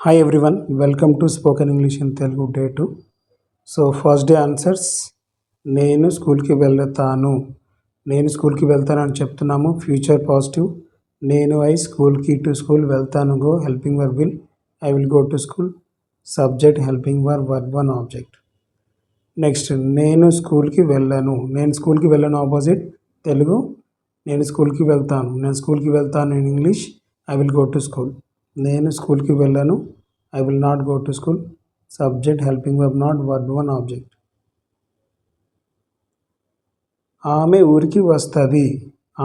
Hi everyone, welcome to Spoken English in Telugu Day 2. So first day answers. నేను స్కూల్కి వెళ్తాను. నేను స్కూల్కి వెళ్తాను అని చెప్తున్నాము. Future positive. నేను స్కూల్కి టు స్కూల్ వెళ్తాను. Go helping verb will. I will go to school. Subject helping verb one object. Next నేను స్కూల్కి వెళ్ళను. నేను స్కూల్కి వెళ్ళను ఆపోజిట్ తెలుగు. నేను స్కూల్కి వెళ్తాను. నేను స్కూల్కి వెళ్తాను in English. I will go to school. నేను స్కూల్కి వెళ్ళను. I will not go to school. Subject helping verb not verb one object. ఆమె ఊరికి వస్తుంది.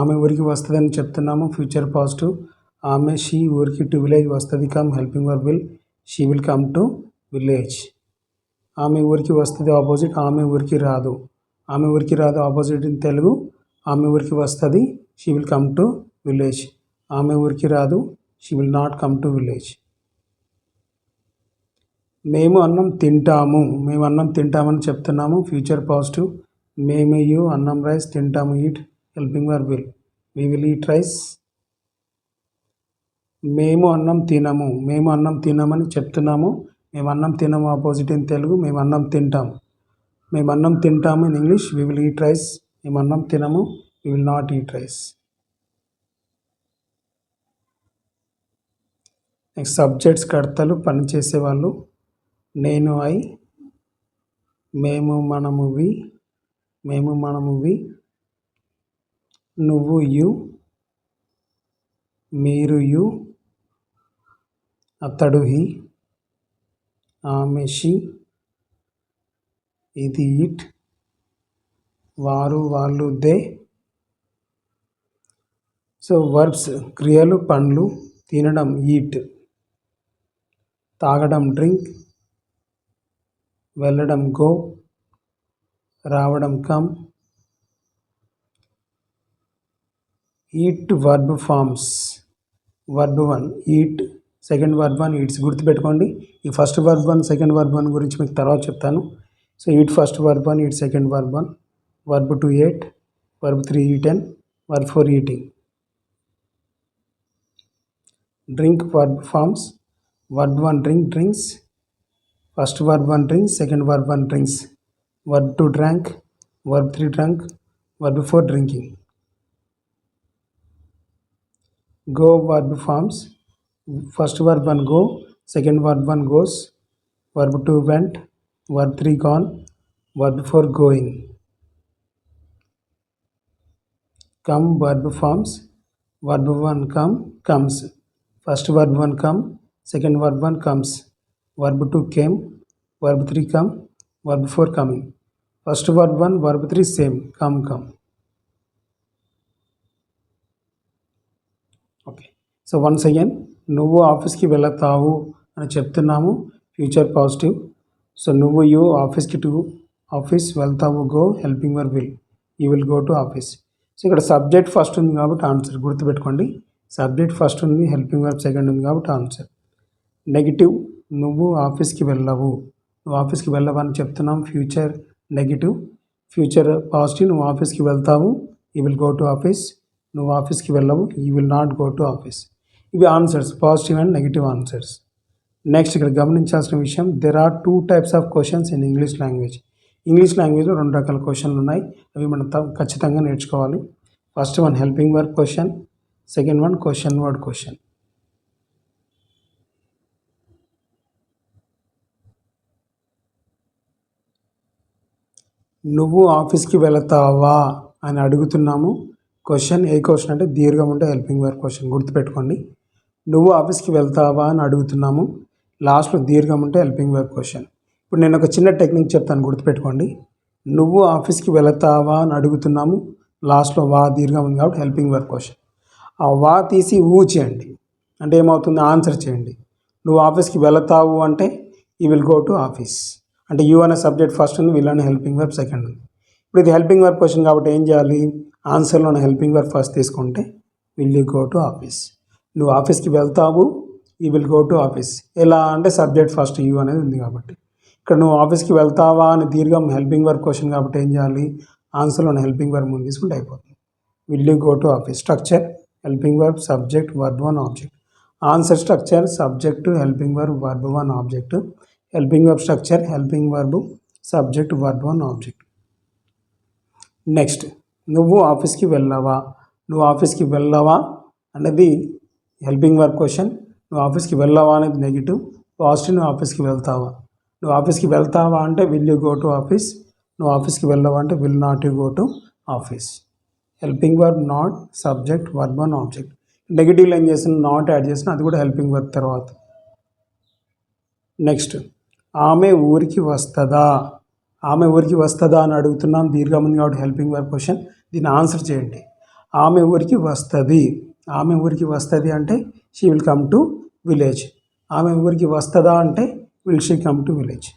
ఆమె ఊరికి వస్తుంది అని చెప్తున్నాము. Future positive. ఆమె షీ ఊరికి టు విలేజ్ వస్తుంది. Come helping verb will. She will come to village. ఆమె ఊరికి వస్తుంది ఆపోజిట్. ఆమె ఊరికి రాదు. ఆమె ఊరికి రాదు ఆపోజిట్ ఇన్ తెలుగు. ఆమె ఊరికి వస్తుంది. She will come to village. ఆమె ఊరికి రాదు. She will not come to village. మేము అన్నం తింటాము. మేము అన్నం తింటామని చెప్తున్నాము. Future positive. మేము అన్నం రైస్ తింటాము. Eat helping verb will. We will eat rice. మేము అన్నం తినము. మేము అన్నం తినమని చెప్తున్నాము. మేము అన్నం తినము ఆపోజిట్ ఇన్ తెలుగు. మేము అన్నం తింటాము. మేము అన్నం తింటాము in English. We will eat rice. మేము అన్నం తినము. We will not eat rice. Next subjects కర్తలు పనిచేసేవాళ్ళు. నేను మేము మనము వి. మేము మనము వి. నువ్వు యు. మీరు యు. అతడు హి. ఆమె షి. ఇది ఇట్. వారు వాళ్ళు దే. సో వర్బ్స్ క్రియలు పనులు. తినడం ఈట్. తాగడం డ్రింక్. వెళ్ళడం గో. రావడం come. Eat verb forms. Verb one eat, second verb one eats. గుర్తుపెట్టుకోండి. ఈ first verb one second verb one గురించి మీకు తర్వాత చెప్తాను. So eat first verb one, eat second verb one. Verb two ate, verb three eaten, verb four eating. Drink verb forms. Verb one drink drinks. First verb one drinks, second verb one drinks. Verb two drunk, verb three drunk, verb four drinking. Go verb forms. First verb one go, second verb one goes, verb two went, verb three gone, verb four going. Come verb forms. Verb one come, comes. First verb one come, second verb one comes. Verb two came, verb three come, verb four coming. First verb one, verb three same, come. Okay. So once again నువ్వు ఆఫీస్కి వెళతావు అని చెప్తున్నాము. Future positive. So నువ్వు you ఆఫీస్కి to office వెళ్తావు. Go helping verb will. You will go to office. So ఇక్కడ subject first ఉంది కాబట్టి ఆన్సర్ గుర్తుపెట్టుకోండి. సబ్జెక్ట్ ఫస్ట్ ఉంది, హెల్పింగ్ వర్బ్ సెకండ్ ఉంది కాబట్టి ఆన్సర్. నెగిటివ్ నువ్వు ఆఫీస్కి వెళ్ళవు. నువ్వు ఆఫీస్కి వెళ్ళవు అని చెప్తున్నాం. Future negative. Future positive. నువ్వు ఆఫీస్కి వెళ్తావు. You will go to office. నువ్వు ఆఫీస్కి వెళ్ళవు. You will not go to office. ఇవి answers, positive and negative answers. Next ఇక్కడ గమనించాల్సిన విషయం, there are two types of questions in English language. English లాంగ్వేజ్లో రెండు రకాల క్వశ్చన్లు ఉన్నాయి. అవి మనం ఖచ్చితంగా నేర్చుకోవాలి. First one helping verb question, second one question word question. నువ్వు ఆఫీస్కి వెళతావా అని అడుగుతున్నాము. క్వశ్చన్ ఏ క్వశ్చన్ అంటే దీర్ఘం ఉంటే హెల్పింగ్ వర్బ్ క్వశ్చన్. గుర్తుపెట్టుకోండి. నువ్వు ఆఫీస్కి వెళ్తావా అని అడుగుతున్నాము. లాస్ట్లో దీర్ఘం ఉంటే హెల్పింగ్ వర్బ్ క్వశ్చన్. ఇప్పుడు నేను ఒక చిన్న టెక్నిక్ చెప్తాను, గుర్తుపెట్టుకోండి. నువ్వు ఆఫీస్కి వెళతావా అని అడుగుతున్నాము. లాస్ట్లో వా దీర్ఘం ఉంది కాబట్టి హెల్పింగ్ వర్బ్ క్వశ్చన్. ఆ వా తీసి ఊ చేయండి అంటే ఏమవుతుంది, ఆన్సర్ చేయండి. నువ్వు ఆఫీస్కి వెళతావు అంటే you will go to office. అంటే యూ అనే సబ్జెక్ట్ ఫస్ట్ ఉంది, విల్ అనే హెల్పింగ్ వర్బ్ సెకండ్ ఉంది. ఇప్పుడు ఇది హెల్పింగ్ వర్బ్ క్వశ్చన్ కాబట్టి ఏం చేయాలి, ఆన్సర్లో హెల్పింగ్ వర్బ్ ఫస్ట్ తీసుకుంటే will you go to office. నువ్వు ఆఫీస్కి వెళ్తావు, you will go to office. ఎలా అంటే సబ్జెక్ట్ ఫస్ట్ యూ అనేది ఉంది కాబట్టి. ఇక్కడ నువ్వు ఆఫీస్కి వెళ్తావా అని దీర్ఘం హెల్పింగ్ వర్బ్ క్వశ్చన్ కాబట్టి ఏం చేయాలి, ఆన్సర్లో హెల్పింగ్ వర్బ్ ముందు తీసుకుంటే అయిపోతుంది. Will you go to office. Structure helping verb, subject, verb one, object. Answer structure subject helping verb verb one object. Helping verb structure helping verb subject verb one object. Next, నువ్వు ఆఫీస్కి వెళ్ళావా. నువ్వు ఆఫీస్కి వెళ్ళావా అనేది హెల్పింగ్ వర్బ్ క్వశ్చన్. నువ్వు ఆఫీస్కి వెళ్ళావా అనేది నెగిటివ్. పాజిటివ్, నువ్వు ఆఫీస్కి వెళ్తావా. నువ్వు ఆఫీస్కి వెళ్తావా అంటే will you go to office. నువ్వు ఆఫీస్కి వెళ్ళావా అంటే will not you go to office. Helping verb not subject verb one object. నెగిటివ్లో ఏం చేసిన నాట్ యాడ్ చేసిన అది కూడా హెల్పింగ్ వర్బ్ తర్వాత. నెక్స్ట్, ఆమె ఊరికి వస్తుందా. ఆమె ఊరికి వస్తుందా అని అడుగుతున్నాం, దీర్ఘం ఉంది కాబట్టి హెల్పింగ్ వర్బ్ క్వశ్చన్. దీన్ని ఆన్సర్ చేయండి. ఆమె ఊరికి వస్తుంది. ఆమె ఊరికి వస్తుంది అంటే she will come to village. ఆమె ఊరికి వస్తుందా అంటే will she come to village.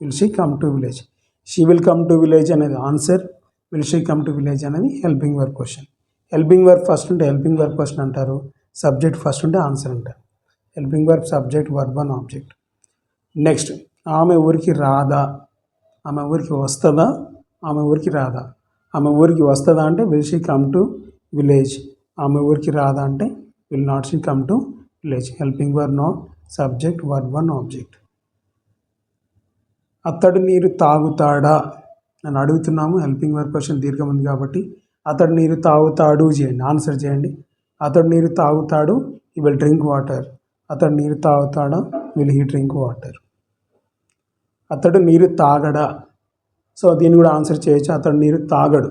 Will she come to village. She will come to village అనేది answer. Will she come to village అనేది helping verb question. Helping verb first ఉంటే helping verb question అంటారు. Subject first ఉంటే answer అంటారు. Helping verb subject verb one object. Next, ఆమె ఊరికి రాదా. ఆమె ఊరికి వస్తుందా, ఆమె ఊరికి రాదా. ఆమె ఊరికి వస్తుందా అంటే will she come to village. ఆమె ఊరికి రాదా అంటే will not she come to village. Helping verb not subject verb one object. అతడు నీరు తాగుతాడా అని అడుగుతున్నాము. హెల్పింగ్ వర్బ్ క్వశ్చన్ దీర్ఘం ఉంది కాబట్టి అతడు నీరు తాగుతాడు చేయండి, ఆన్సర్ చేయండి. అతడు నీరు తాగుతాడు, హీ విల్ డ్రింక్ వాటర్. అతడు నీరు తాగుతాడా, విల్ హీ డ్రింక్ వాటర్. అతడు నీరు తాగడా, సో దీన్ని కూడా ఆన్సర్ చేయొచ్చు. అతడు నీరు తాగడు,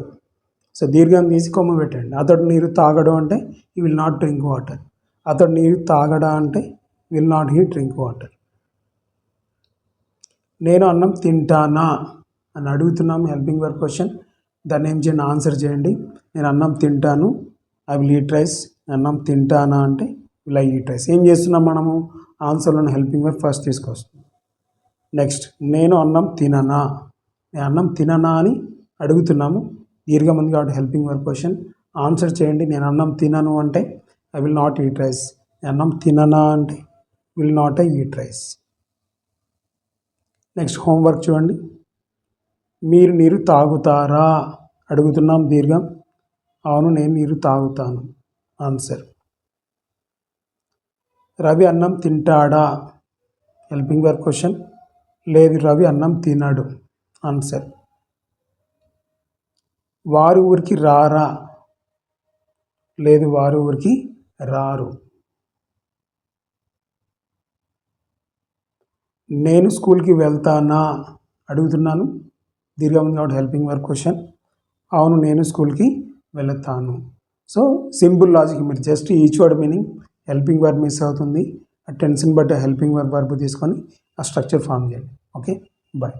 సో దీర్ఘం తీసి కొమ్మ పెట్టండి. అతడు నీరు తాగడు అంటే he will not drink water. అతడు నీరు తాగడా అంటే will not he drink water. నేను అన్నం తింటానా అని అడుగుతున్నాము. Helping verb question. దాన్ని ఏం చేయండి, ఆన్సర్ చేయండి. నేను అన్నం తింటాను, ఐ విల్ ఈట్ రైస్. అన్నం తింటానా అంటే విల్ ఐ ఈట్ రైస్. ఏం చేస్తున్నాం మనము, ఆన్సర్లోని హెల్పింగ్ వర్బ్ ఫస్ట్ తీసుకొస్తాం. నెక్స్ట్, నేను అన్నం తిననా. నేను అన్నం తిననా అని అడుగుతున్నాము. దీర్ఘం ఉంది కాబట్టి హెల్పింగ్ వర్బ్ క్వశ్చన్. ఆన్సర్ చేయండి. నేను అన్నం తినను అంటే I will not eat rice. నేను అన్నం తిననా అంటే will not I eat rice. Next, homework చూడండి. మీరు నీరు తాగుతారా అడుగుతున్నాం, దీర్ఘం. అవును, నేను నీరు తాగుతాను, ఆన్సర్. రవి అన్నం తింటాడా, హెల్పింగ్ వర్బ్ క్వశ్చన్. లేదు, రవి అన్నం తినడు, ఆన్సర్. వారు ఊరికి రారా, లేదు, వారు ఊరికి రారు. నేను స్కూల్కి వెళ్తానా అడుగుతున్నాను, దీర్ఘం ఉంది కాబట్టి హెల్పింగ్ వర్బ్ క్వశ్చన్. అవును, నేను స్కూల్కి వెళతాను. So simple logic. మీరు just each word meaning helping verb miss అవుతుంది. ఆ టెన్స్ని బట్టి హెల్పింగ్ వర్బ్ తీసుకొని ఆ స్ట్రక్చర్ ఫామ్ చేయండి. Okay, bye.